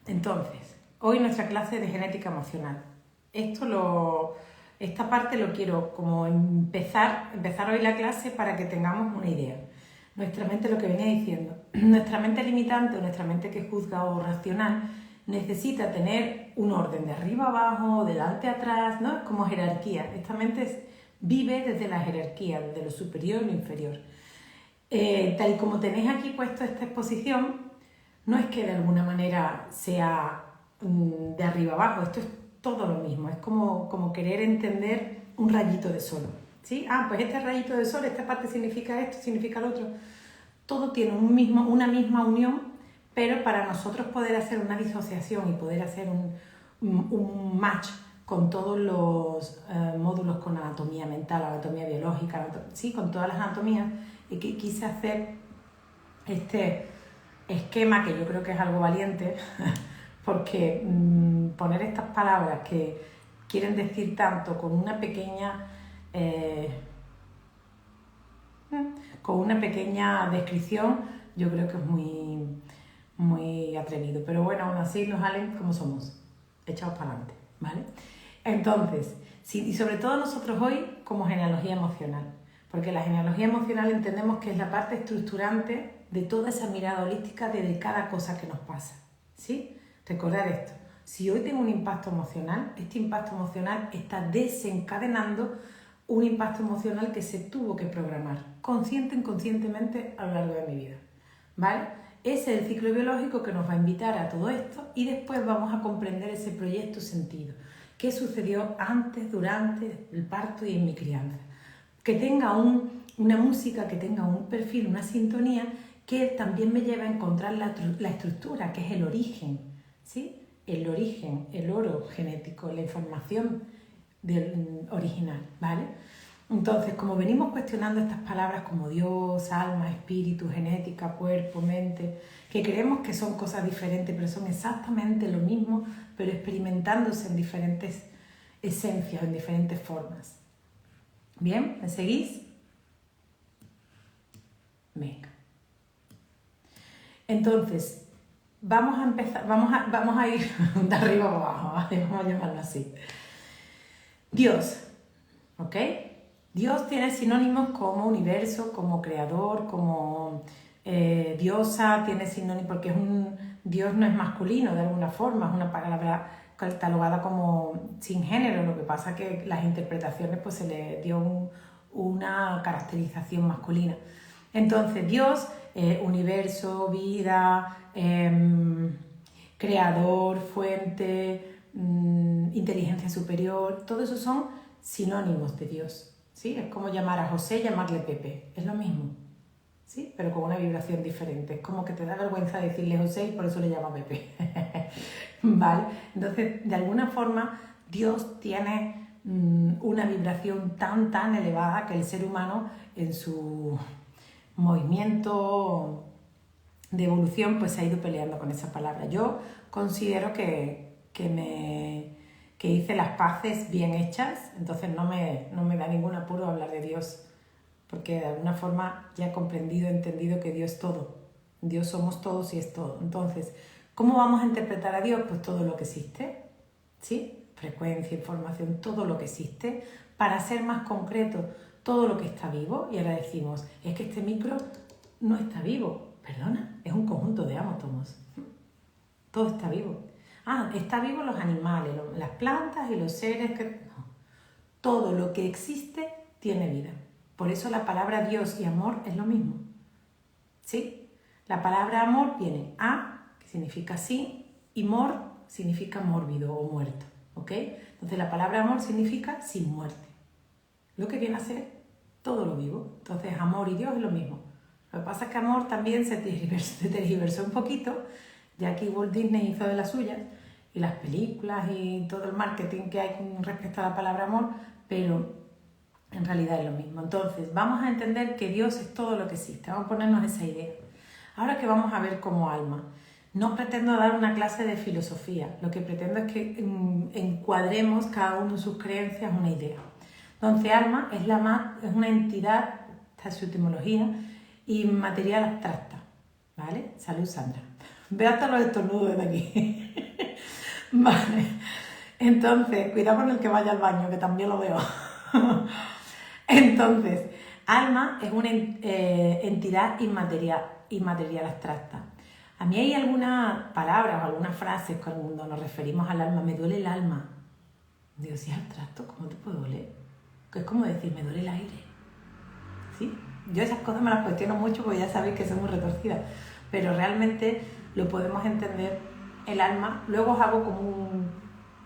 Entonces, hoy nuestra clase de genética emocional. Esta parte lo quiero como empezar hoy la clase para que tengamos una idea. Nuestra mente, lo que venía diciendo, nuestra mente limitante o nuestra mente que juzga o racional necesita tener un orden de arriba a abajo, de delante a atrás, ¿no? Como jerarquía. Esta mente vive desde la jerarquía, desde lo superior y lo inferior. Tal y como tenéis aquí puesto esta exposición, no es que de alguna manera sea de arriba abajo, esto es todo lo mismo, es como querer entender un rayito de sol, ¿sí? Pues este rayito de sol, esta parte significa esto, significa lo otro. Todo tiene una misma unión, pero para nosotros poder hacer una disociación y poder hacer un match con todos los módulos con anatomía mental, anatomía biológica, sí, con todas las anatomías, y que quise hacer este esquema, que yo creo que es algo valiente, porque poner estas palabras que quieren decir tanto con una pequeña descripción, yo creo que es muy atrevido. Pero bueno, aún así los aliens como somos, echados para adelante, ¿vale? Entonces, y sobre todo nosotros hoy como genealogía emocional, porque la genealogía emocional entendemos que es la parte estructurante de toda esa mirada holística de cada cosa que nos pasa, ¿sí? Recordar esto, si hoy tengo un impacto emocional, este impacto emocional está desencadenando un impacto emocional que se tuvo que programar, consciente e inconscientemente a lo largo de mi vida, ¿vale? Ese es el ciclo biológico que nos va a invitar a todo esto y después vamos a comprender ese proyecto sentido, qué sucedió antes, durante el parto y en mi crianza. Que tenga una música, que tenga un perfil, una sintonía que también me lleva a encontrar la estructura, que es el origen, ¿sí? El origen, el oro genético, la información original, ¿vale? Entonces, como venimos cuestionando estas palabras como Dios, alma, espíritu, genética, cuerpo, mente, que creemos que son cosas diferentes, pero son exactamente lo mismo, pero experimentándose en diferentes esencias, en diferentes formas. ¿Bien? ¿Me seguís? Venga. Entonces, vamos a empezar, vamos a ir de arriba a abajo, ¿vale? Vamos a llamarlo así. Dios, ¿ok? Dios tiene sinónimos como universo, como creador, como diosa, tiene sinónimos porque Dios no es masculino de alguna forma, es una palabra catalogada como sin género, lo que pasa que las interpretaciones pues se le dio una caracterización masculina. Entonces Dios, universo, vida, creador, fuente, inteligencia superior, todo eso son sinónimos de Dios, ¿sí? Es como llamar a José y llamarle Pepe, es lo mismo, ¿sí? Pero con una vibración diferente, es como que te da vergüenza decirle José y por eso le llama Pepe, ¿vale? Entonces, de alguna forma, Dios tiene una vibración tan elevada que el ser humano en su movimiento de evolución pues se ha ido peleando con esa palabra. Yo considero que hice las paces bien hechas, entonces no me da ningún apuro hablar de Dios, porque de alguna forma ya he comprendido, entendido que Dios es todo. Dios somos todos y es todo. Entonces, ¿cómo vamos a interpretar a Dios? Pues todo lo que existe, ¿sí? Frecuencia, información, todo lo que existe, para ser más concreto, todo lo que está vivo. Y ahora decimos, es que este micro no está vivo. Perdona, es un conjunto de átomos. Todo está vivo. Está vivo los animales, las plantas y los seres que... No. Todo lo que existe tiene vida. Por eso la palabra Dios y amor es lo mismo, ¿sí? La palabra amor viene que significa sí, y mor significa mórbido o muerto, ¿ok? Entonces la palabra amor significa sin muerte. Lo que viene a ser todo lo vivo. Entonces amor y Dios es lo mismo. Lo que pasa es que amor también se tergiversó un poquito, ya que Walt Disney hizo de las suyas, y las películas y todo el marketing que hay con respecto a la palabra amor, pero en realidad es lo mismo. Entonces, vamos a entender que Dios es todo lo que existe. Vamos a ponernos esa idea. Ahora que vamos a ver como alma, no pretendo dar una clase de filosofía. Lo que pretendo es que encuadremos cada uno en sus creencias una idea. Entonces, alma es una entidad, esta es su etimología, inmaterial abstracta. ¿Vale? Salud, Sandra. Ve hasta los estornudos de aquí. Vale. Entonces, cuidado con el que vaya al baño, que también lo veo. Entonces, alma es una entidad inmaterial abstracta. A mí hay algunas palabras o algunas frases cuando nos referimos al alma. Me duele el alma. Digo, si es abstracto, ¿cómo te puede doler? Que es como decir, me duele el aire. ¿Sí? Yo esas cosas me las cuestiono mucho porque ya sabéis que soy muy retorcida. Pero realmente lo podemos entender el alma. Luego os hago como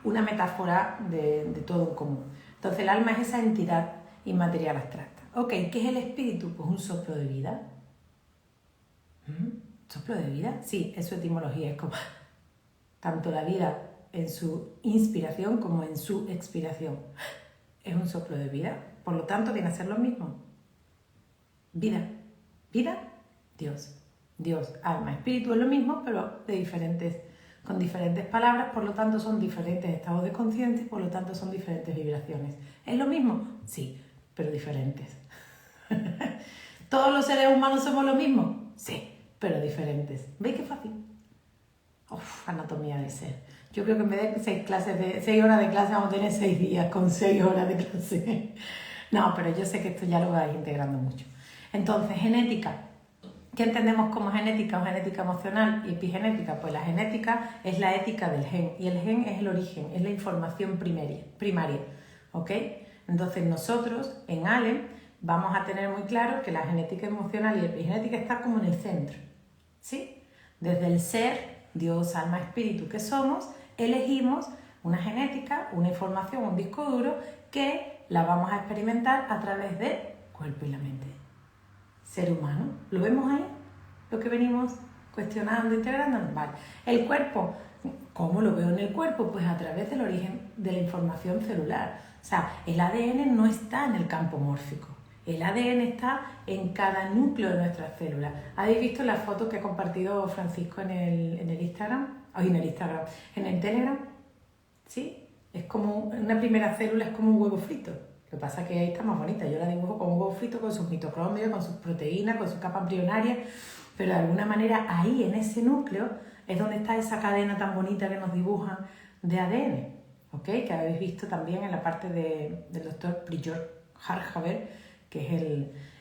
una metáfora de todo en común. Entonces el alma es esa entidad inmaterial abstracta. Ok, ¿qué es el espíritu? Pues un soplo de vida. ¿Soplo de vida? Sí, es su etimología. Es como tanto la vida en su inspiración como en su expiración. Es un soplo de vida. Por lo tanto, viene a ser lo mismo. Vida. Vida, Dios. Dios, alma, espíritu es lo mismo, pero con diferentes palabras, por lo tanto son diferentes estados de conciencia, por lo tanto son diferentes vibraciones. ¿Es lo mismo? Sí, pero diferentes. ¿Todos los seres humanos somos lo mismo? Sí, pero diferentes. ¿Veis qué fácil? Uf, anatomía del ser. Yo creo que en vez de 6 horas de clase vamos a tener 6 días con 6 horas de clase. No, pero yo sé que esto ya lo vais integrando mucho. Entonces, genética. ¿Qué entendemos como genética o genética emocional y epigenética? Pues la genética es la ética del gen y el gen es el origen, es la información primaria, ¿ok? Entonces nosotros en ALEN vamos a tener muy claro que la genética emocional y epigenética está como en el centro, ¿sí? Desde el ser, Dios, alma, espíritu que somos, elegimos una genética, una información, un disco duro que la vamos a experimentar a través del cuerpo y la mente. Ser humano. ¿Lo vemos ahí? Lo que venimos cuestionando, integrando. Vale. El cuerpo. ¿Cómo lo veo en el cuerpo? Pues a través del origen de la información celular. O sea, el ADN no está en el campo mórfico. El ADN está en cada núcleo de nuestras células. ¿Habéis visto la foto que ha compartido Francisco en el Instagram? En el Telegram. ¿Sí? Es como una primera célula, es como un huevo frito. Lo que pasa es que ahí está más bonita. Yo la dibujo con un huevo frito, con sus mitocondrias, con sus proteínas, con su capa embrionaria. Pero de alguna manera ahí, en ese núcleo, es donde está esa cadena tan bonita que nos dibujan de ADN. ¿Ok? Que habéis visto también en la parte del doctor Prijor Harjaver, que es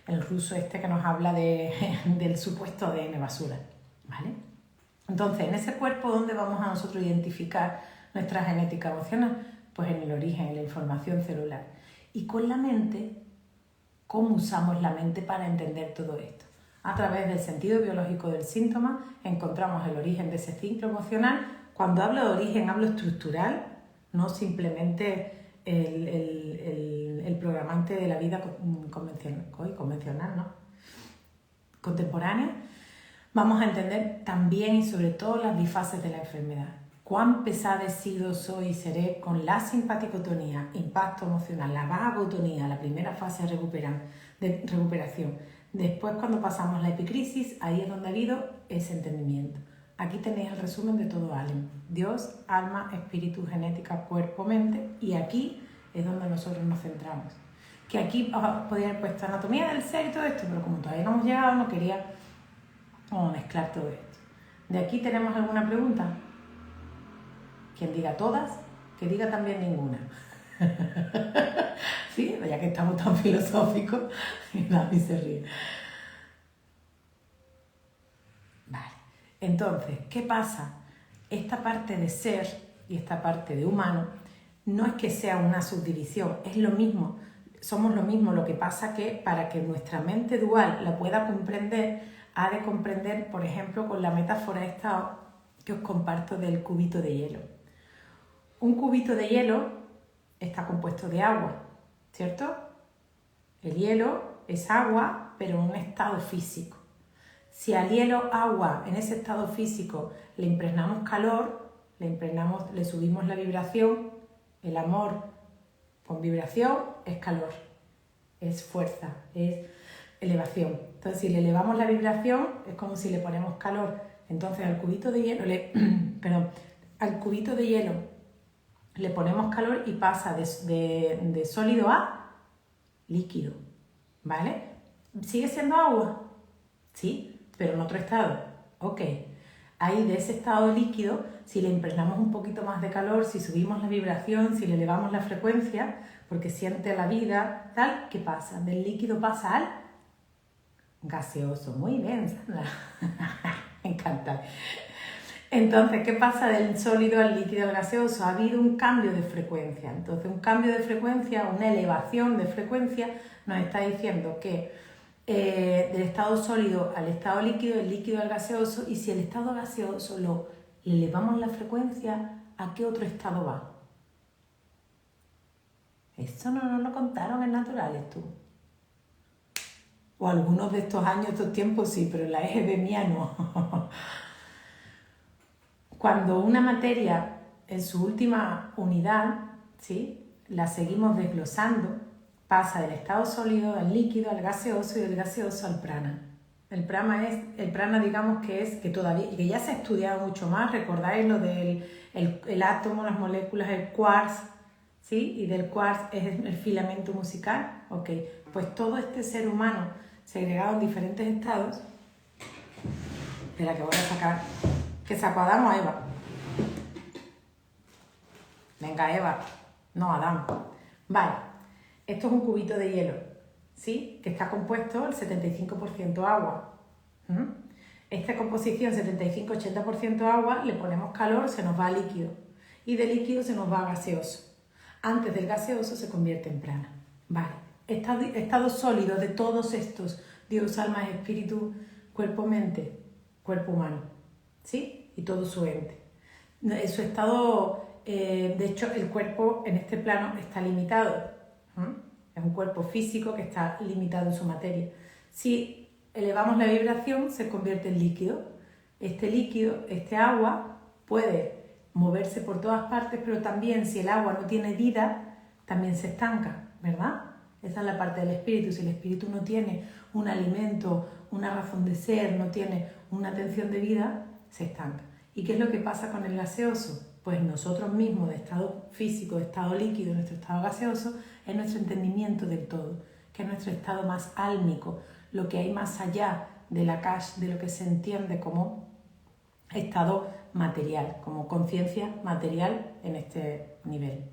el ruso este que nos habla del supuesto ADN basura. ¿Vale? Entonces, en ese cuerpo, ¿dónde vamos a nosotros identificar nuestra genética emocional? Pues en el origen, en la información celular. Y con la mente, ¿cómo usamos la mente para entender todo esto? A través del sentido biológico del síntoma encontramos el origen de ese ciclo emocional. Cuando hablo de origen, hablo estructural, no simplemente el programante de la vida convencional, ¿no? Contemporánea. Vamos a entender también y sobre todo las bifases de la enfermedad. Cuán pesada he sido, soy y seré con la simpaticotonía, impacto emocional, la vagotonía, la primera fase de recuperación. Después, cuando pasamos la epicrisis, ahí es donde ha habido ese entendimiento. Aquí tenéis el resumen de todo ALEN. Dios, alma, espíritu, genética, cuerpo, mente. Y aquí es donde nosotros nos centramos. Que aquí podría haber puesto anatomía del ser y todo esto, pero como todavía no hemos llegado, no quería mezclar todo esto. ¿De aquí tenemos alguna pregunta? Quien diga todas, que diga también ninguna. ¿Sí? Ya que estamos tan filosóficos, y nadie se ríe. Vale. Entonces, ¿qué pasa? Esta parte de ser y esta parte de humano no es que sea una subdivisión, es lo mismo, somos lo mismo. Lo que pasa que para que nuestra mente dual la pueda comprender, ha de comprender, por ejemplo, con la metáfora esta que os comparto del cubito de hielo. Un cubito de hielo está compuesto de agua, ¿cierto? El hielo es agua, pero en un estado físico. Si al hielo agua, en ese estado físico, le impregnamos calor, le subimos la vibración, el amor con vibración es calor, es fuerza, es elevación. Entonces, si le elevamos la vibración, es como si le ponemos calor. Entonces, al cubito de hielo, al cubito de hielo le ponemos calor y pasa de sólido a líquido, ¿vale? ¿Sigue siendo agua? Sí, pero en otro estado. Ok. ahí de ese estado líquido, si le impregnamos un poquito más de calor, si subimos la vibración, si le elevamos la frecuencia, porque siente la vida, tal, ¿qué pasa? Del líquido pasa al gaseoso. Muy bien, Sandra. Me encanta. Entonces, ¿qué pasa del sólido al líquido al gaseoso? Ha habido un cambio de frecuencia. Entonces, un cambio de frecuencia, una elevación de frecuencia, nos está diciendo que del estado sólido al estado líquido, el líquido al gaseoso, y si el estado gaseoso le elevamos la frecuencia, ¿a qué otro estado va? Eso no nos lo contaron en Naturales, tú. O algunos de estos años, estos tiempos sí, pero en la EGB mía no. Cuando una materia en su última unidad, ¿sí?, la seguimos desglosando, pasa del estado sólido al líquido, al gaseoso y del gaseoso al prana. El prana digamos que ya se ha estudiado mucho más. ¿Recordáis lo del el átomo, las moléculas, el quarks? ¿Sí? Y del quarks es el filamento musical. Ok, pues todo este ser humano segregado en diferentes estados. Espera que voy a sacar, que sacudamos a Eva. Venga, Eva. No, Adán. Vale, esto es un cubito de hielo, ¿sí? Que está compuesto el 75% agua. Esta composición 75-80% agua, le ponemos calor, se nos va a líquido. Y de líquido se nos va a gaseoso. Antes del gaseoso se convierte en prana. Vale, estado sólido de todos estos, Dios, alma, espíritu, cuerpo, mente, cuerpo humano, ¿sí? Y todo su ente. Su estado, de hecho, el cuerpo en este plano está limitado. Es un cuerpo físico que está limitado en su materia. Si elevamos la vibración, se convierte en líquido. Este líquido, este agua, puede moverse por todas partes, pero también si el agua no tiene vida, también se estanca, ¿verdad? Esa es la parte del espíritu. Si el espíritu no tiene un alimento, una razón de ser, no tiene una atención de vida, se estanca. ¿Y qué es lo que pasa con el gaseoso? Pues nosotros mismos, de estado físico, de estado líquido, nuestro estado gaseoso, es nuestro entendimiento del todo, que es nuestro estado más álmico, lo que hay más allá de la cash, de lo que se entiende como estado material, como conciencia material en este nivel.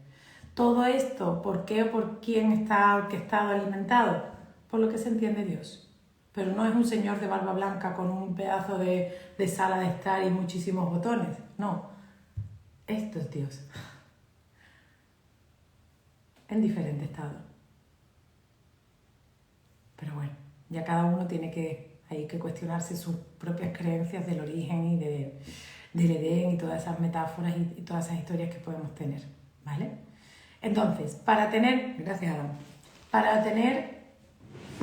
Todo esto, ¿por qué o por quién está orquestado, alimentado? Por lo que se entiende Dios. Pero no es un señor de barba blanca con un pedazo de sala de estar y muchísimos botones. No, esto es Dios. En diferente estado. Pero bueno, ya cada uno tiene que cuestionarse sus propias creencias del origen y del Edén y todas esas metáforas y todas esas historias que podemos tener, ¿vale? Entonces, gracias Adam, para tener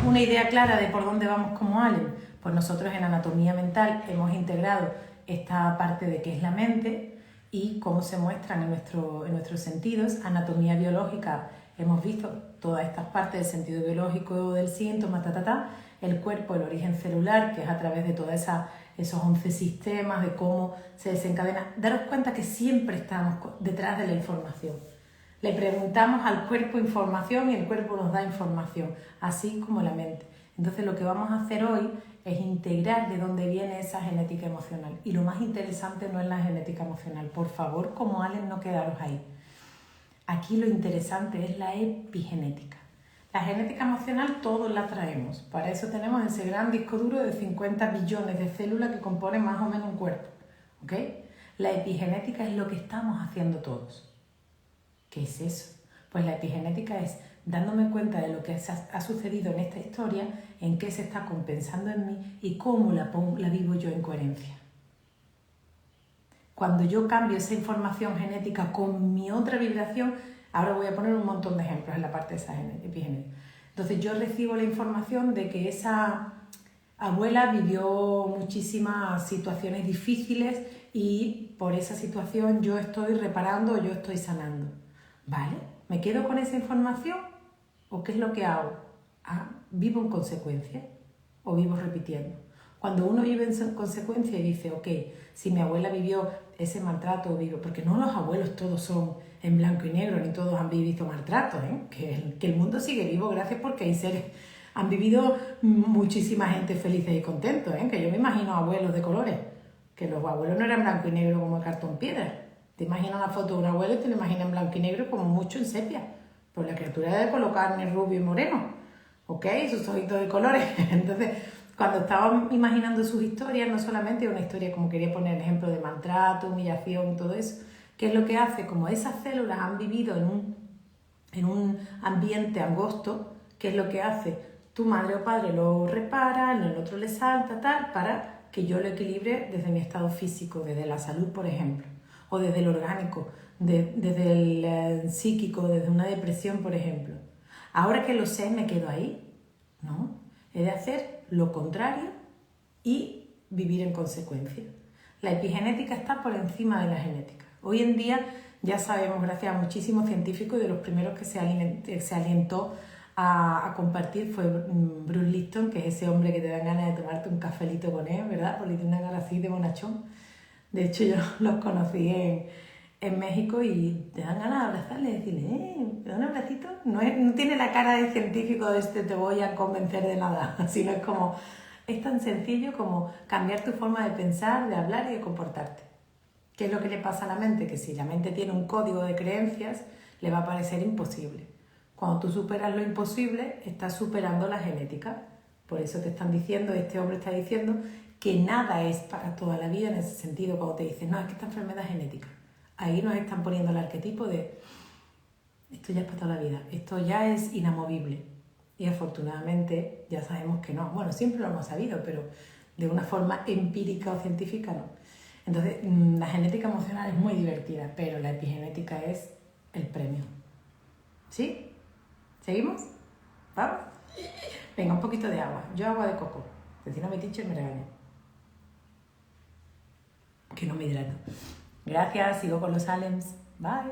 una idea clara de por dónde vamos como Allen, pues nosotros en anatomía mental hemos integrado esta parte de qué es la mente y cómo se muestran en nuestros sentidos. Anatomía biológica, hemos visto todas estas partes del sentido biológico del síntoma, el cuerpo, el origen celular, que es a través de todos esos 11 sistemas, de cómo se desencadena. Daros cuenta que siempre estamos detrás de la información. Le preguntamos al cuerpo información y el cuerpo nos da información, así como la mente. Entonces lo que vamos a hacer hoy es integrar de dónde viene esa genética emocional. Y lo más interesante no es la genética emocional. Por favor, como Allen, no quedaros ahí. Aquí lo interesante es la epigenética. La genética emocional todos la traemos. Para eso tenemos ese gran disco duro de 50 billones de células que componen más o menos un cuerpo. ¿Ok? La epigenética es lo que estamos haciendo todos. ¿Qué es eso? Pues la epigenética es dándome cuenta de lo que ha sucedido en esta historia, en qué se está compensando en mí y cómo la vivo yo en coherencia. Cuando yo cambio esa información genética con mi otra vibración, ahora voy a poner un montón de ejemplos en la parte de esa epigenética. Entonces yo recibo la información de que esa abuela vivió muchísimas situaciones difíciles y por esa situación yo estoy reparando o yo estoy sanando. ¿Vale? ¿Me quedo con esa información? ¿O qué es lo que hago? ¿Vivo en consecuencia o vivo repitiendo? Cuando uno vive en consecuencia y dice, ok, si mi abuela vivió ese maltrato, porque no los abuelos todos son en blanco y negro, ni todos han vivido maltratos, que el mundo sigue vivo gracias porque hay seres, han vivido muchísima gente feliz y contento, que yo me imagino abuelos de colores, que los abuelos no eran blanco y negro como el cartón piedra. Te imaginas una foto de un abuelo y te lo imaginas en blanco y negro como mucho en sepia. Pues la criatura era de color carne, rubio y moreno, ¿ok? Sus ojitos de colores. Entonces, cuando estaba imaginando sus historias, no solamente una historia como quería poner el ejemplo de maltrato, humillación, todo eso, ¿qué es lo que hace? Como esas células han vivido en un ambiente angosto, ¿qué es lo que hace? Tu madre o padre lo repara, el otro le salta, tal, para que yo lo equilibre desde mi estado físico, desde la salud, por ejemplo, o desde el orgánico, desde el psíquico, desde una depresión, por ejemplo. Ahora que lo sé, me quedo ahí, ¿no? He de hacer lo contrario y vivir en consecuencia. La epigenética está por encima de la genética. Hoy en día ya sabemos, gracias a muchísimos científicos, y de los primeros que se alientó a compartir fue Bruce Lipton, que es ese hombre que te dan ganas de tomarte un cafelito con él, ¿verdad? Porque tiene una cara así de bonachón. De hecho, yo los conocí en México y te dan ganas de abrazarle y decirle, ¿me da un abracito? No tiene la cara de científico de te voy a convencer de nada, sino es como, es tan sencillo como cambiar tu forma de pensar, de hablar y de comportarte. ¿Qué es lo que le pasa a la mente? Que si la mente tiene un código de creencias, le va a parecer imposible. Cuando tú superas lo imposible, estás superando la genética. Por eso te están diciendo, este hombre está diciendo, que nada es para toda la vida en ese sentido. Cuando te dicen, no, es que esta enfermedad es genética. Ahí nos están poniendo el arquetipo de, esto ya es para toda la vida, esto ya es inamovible. Y afortunadamente ya sabemos que no. Bueno, siempre lo hemos sabido, pero de una forma empírica o científica no. Entonces, la genética emocional es muy divertida, pero la epigenética es el premio. ¿Sí? ¿Seguimos? ¿Vamos? Venga, un poquito de agua. Yo agua de coco. Que si no mi teacher me regaña. Que no me hidrato. Gracias, sigo con los Alems. Bye.